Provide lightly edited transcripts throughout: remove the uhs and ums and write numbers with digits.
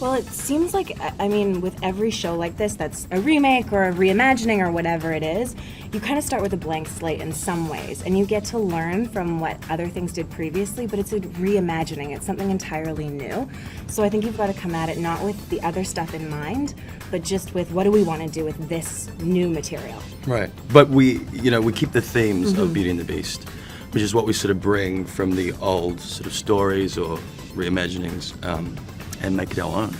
Well, it seems like, I mean, with every show like this that's a remake or a reimagining or whatever it is, you kind of start with a blank slate in some ways, and you get to learn from what other things did previously, but it's a reimagining. It's something entirely new. So I think you've got to come at it not with the other stuff in mind, but just with what do we want to do with this new material. Right. But we keep the themes of Beauty and the Beast, which is what we sort of bring from the old sort of stories or reimaginings, and make it our own.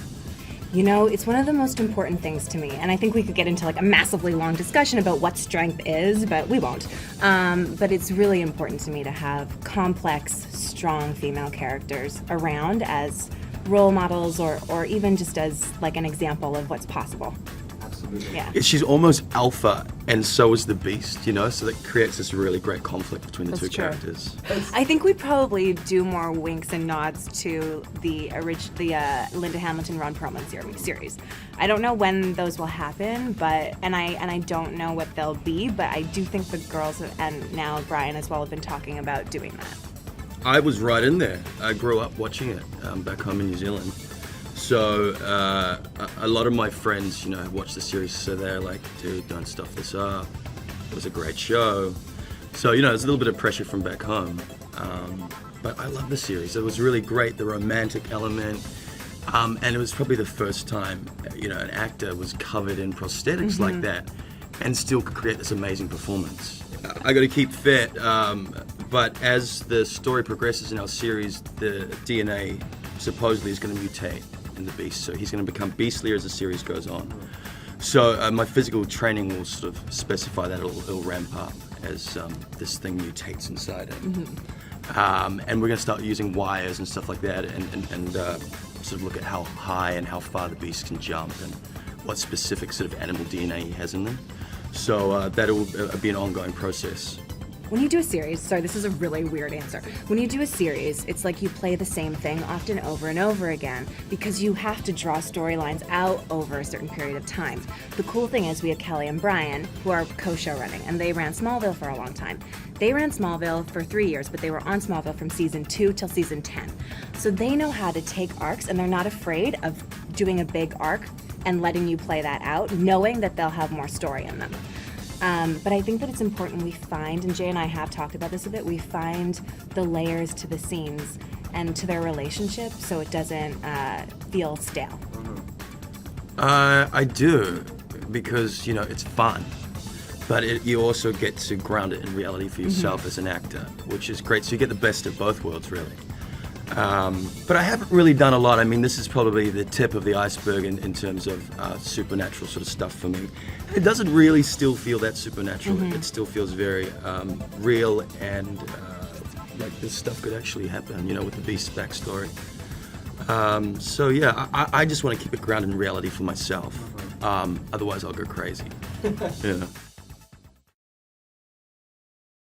You know, it's one of the most important things to me, and I think we could get into like a massively long discussion about what strength is, but we won't. But it's really important to me to have complex, strong female characters around as role models or even just as like an example of what's possible. Absolutely. Yeah. She's almost alpha, and so is the Beast, so that creates this really great conflict between the That's two true. characters. I think we probably do more winks and nods to the Linda Hamilton, Ron Perlman series. I don't know when those will happen, but I don't know what they'll be, but I do think the girls and now Brian as well have been talking about doing that. I was right in there. I grew up watching it back home in New Zealand. So a lot of my friends, have watched the series, so they're like, dude, don't stuff this up. It was a great show. So, there's a little bit of pressure from back home. But I love the series. It was really great, the romantic element. And it was probably the first time, an actor was covered in prosthetics like that and still could create this amazing performance. I got to keep fit, but as the story progresses in our series, the DNA supposedly is going to mutate in the Beast, so he's going to become beastlier as the series goes on. So my physical training will sort of specify that it'll ramp up as this thing mutates inside him. And we're going to start using wires and stuff like that, and sort of look at how high and how far the Beast can jump and what specific sort of animal DNA he has in them. So that will be an ongoing process. When you do a series, sorry, this is a really weird answer. When you do a series, it's like you play the same thing often over and over again because you have to draw storylines out over a certain period of time. The cool thing is we have Kelly and Brian, who are co-show running, and they ran Smallville for a long time. They ran Smallville for 3 years, but they were on Smallville from season 2 till season 10. So they know how to take arcs, and they're not afraid of doing a big arc and letting you play that out, knowing that they'll have more story in them. But I think that it's important we find, and Jay and I have talked about this a bit, we find the layers to the scenes and to their relationship so it doesn't feel stale. I do, because, it's fun. But you also get to ground it in reality for yourself as an actor, which is great. So you get the best of both worlds, really. But I haven't really done a lot. I mean, this is probably the tip of the iceberg in terms of supernatural sort of stuff for me. It doesn't really still feel that supernatural. It still feels very real and like this stuff could actually happen, with the Beast's backstory. So yeah, I just want to keep it grounded in reality for myself. Otherwise I'll go crazy. Yeah.